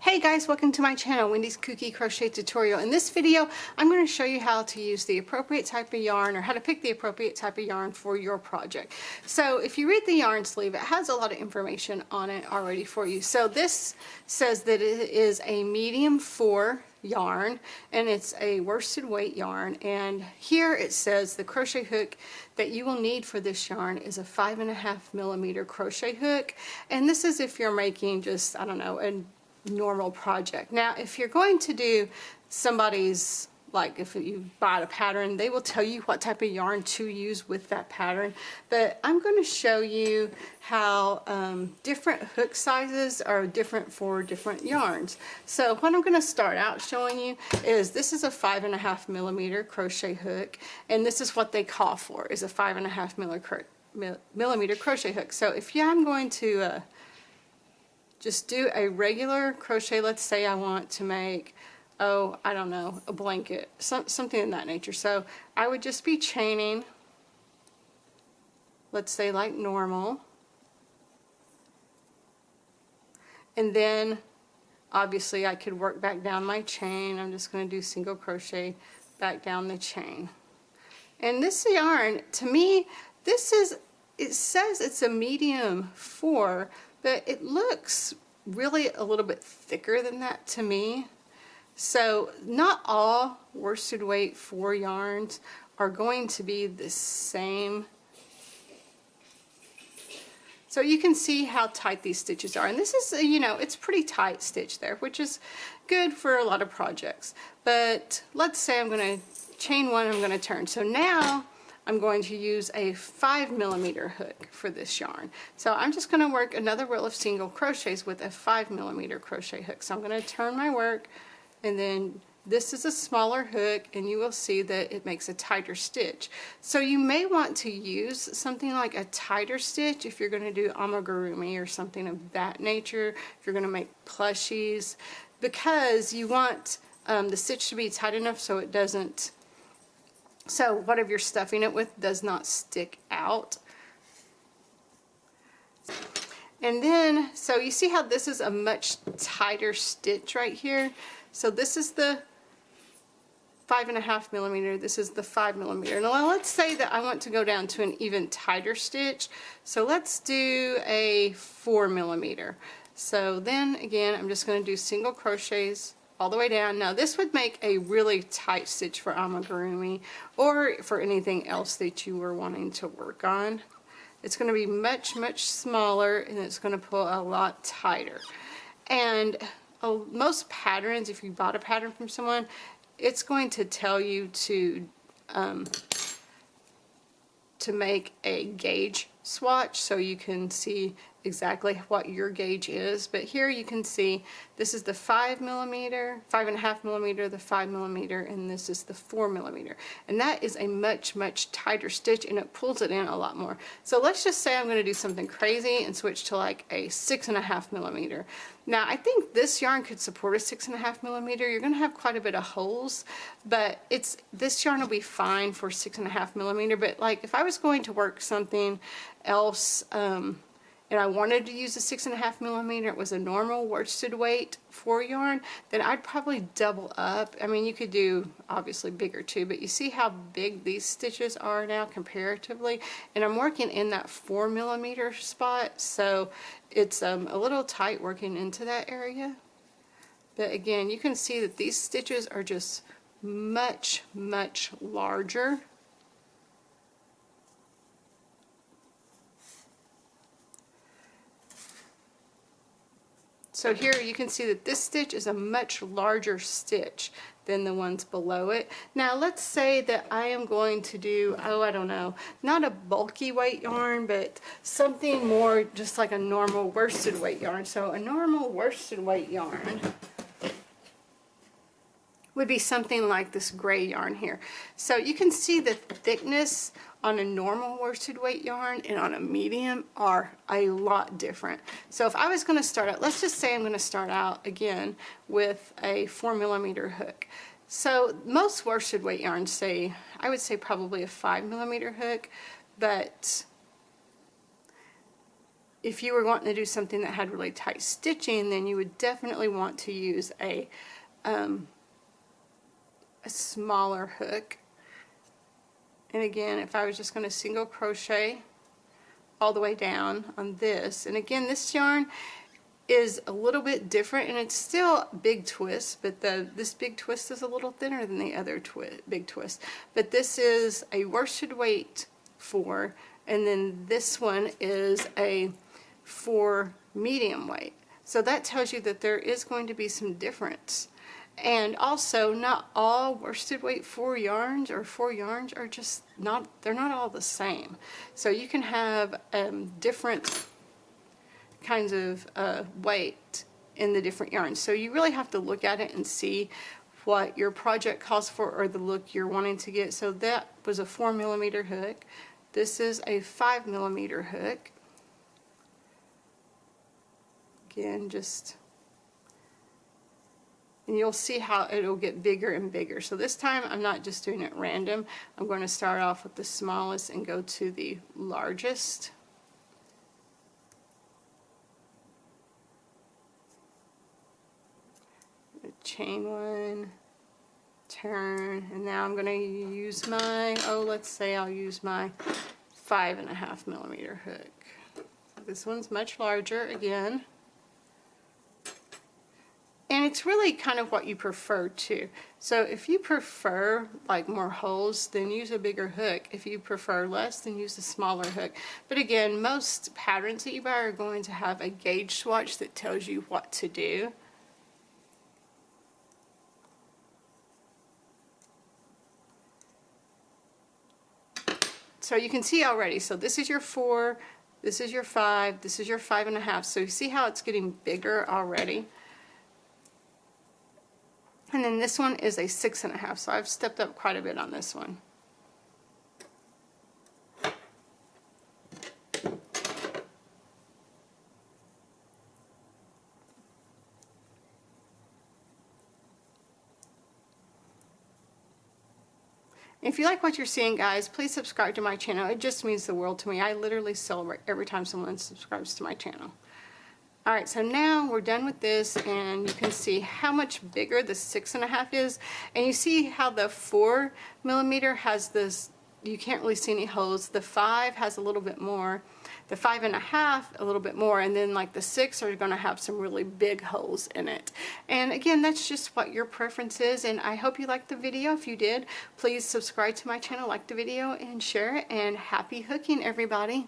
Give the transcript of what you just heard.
Hey guys, welcome to my channel, Wendy's Kooky Crochet Tutorial. In this video, I'm going to show you how to use the appropriate type of yarn, or how to pick the appropriate type of yarn for your project. So if you read the yarn sleeve, it has a lot of information on it already for you. So this says that it is a medium 4 yarn, and it's a worsted weight yarn, and here it says the crochet hook that you will need for this yarn is a 5.5mm crochet hook, and this is if you're making just, I don't know, a normal project. Now if you're going to do somebody's, like if you buy a pattern, they will tell you what type of yarn to use with that pattern, but I'm going to show you how different hook sizes are different for different yarns. So what I'm going to start out showing you is this is a 5.5mm crochet hook, and this is what they call for, is a 5.5mm crochet hook. So if I'm going to just do a regular crochet, let's say I want to make, oh, I don't know, a blanket, something in that nature. So I would just be chaining, let's say like normal, and then obviously I could work back down my chain. I'm just going to do single crochet back down the chain. And this yarn, to me, this is, it says it's a medium 4, but it looks really a little bit thicker than that to me. So not all worsted weight 4 yarns are going to be the same. So you can see how tight these stitches are, and this is, you know, it's pretty tight stitch there, which is good for a lot of projects. But let's say I'm going to chain 1, I'm going to turn. So now I'm going to use a 5mm hook for this yarn. So I'm just going to work another row of single crochets with a 5mm crochet hook. So I'm going to turn my work, and then this is a smaller hook, and you will see that it makes a tighter stitch. So you may want to use something like a tighter stitch if you're going to do amigurumi or something of that nature, if you're going to make plushies, because you want the stitch to be tight enough so it doesn't, so whatever you're stuffing it with does not stick out. And then, so you see how this is a much tighter stitch right here. So this is the 5.5mm, this is the 5mm. Now let's say that I want to go down to an even tighter stitch. So let's do a 4mm. So then again, I'm just going to do single crochets all the way down. Now this would make a really tight stitch for amigurumi or for anything else that you were wanting to work on. It's going to be much smaller, and it's going to pull a lot tighter. And most patterns, if you bought a pattern from someone, it's going to tell you to make a gauge swatch so you can see exactly what your gauge is. But here you can see this is the 5mm, 5.5mm, the 5mm, and this is the 4mm, and that is a much tighter stitch, and it pulls it in a lot more. So let's just say I'm going to do something crazy and switch to like a 6.5mm. Now I think this yarn could support a 6.5mm. You're going to have quite a bit of holes, but this yarn will be fine for 6.5mm. But like if I was going to work something else, and I wanted to use a 6.5mm, it was a normal worsted weight 4 yarn, then I'd probably double up. I mean, you could do obviously bigger too, but you see how big these stitches are now comparatively, and I'm working in that 4mm spot, so it's a little tight working into that area. But again, you can see that these stitches are just much larger. So here you can see that this stitch is a much larger stitch than the ones below it. Now let's say that I am going to do, oh, I don't know, not a bulky weight yarn, but something more just like a normal worsted weight yarn. So a normal worsted weight yarn would be something like this gray yarn here. So you can see the thickness on a normal worsted weight yarn and on a medium are a lot different. So if I was going to start out, let's just say I'm going to start out again with a 4mm hook. So most worsted weight yarns say, I would say probably a 5mm hook, but if you were wanting to do something that had really tight stitching, then you would definitely want to use a smaller hook. And again, if I was just going to single crochet all the way down on this, and again, this yarn is a little bit different, and it's still big twist, but this big twist is a little thinner than the other big twist. But this is a worsted weight 4, and then this one is a 4 medium weight. So that tells you that there is going to be some difference. And also, not all worsted weight 4 yarns are just not, they're not all the same. So you can have different kinds of weight in the different yarns. So you really have to look at it and see what your project calls for or the look you're wanting to get. So that was a 4mm hook. This is a 5mm hook. Again, just, and you'll see how it'll get bigger and bigger. So this time I'm not just doing it random. I'm going to start off with the smallest and go to the largest. Chain 1, turn, and now I'm going to use my, let's say I'll use my 5.5mm hook. This one's much larger again. And it's really kind of what you prefer too. So if you prefer like more holes, then use a bigger hook. If you prefer less, then use a smaller hook. But again, most patterns that you buy are going to have a gauge swatch that tells you what to do. So you can see already, so this is your 4, this is your 5, this is your 5.5. So you see how it's getting bigger already? And then this one is a 6.5, so I've stepped up quite a bit on this one. If you like what you're seeing, guys, please subscribe to my channel. It just means the world to me. I literally celebrate every time someone subscribes to my channel. Alright, so now we're done with this, and you can see how much bigger the 6.5 is. And you see how the 4mm has this, you can't really see any holes. The 5 has a little bit more. The 5.5 a little bit more, and then like the 6 are going to have some really big holes in it. And again, that's just what your preference is, and I hope you liked the video. If you did, please subscribe to my channel, like the video, and share it, and happy hooking, everybody.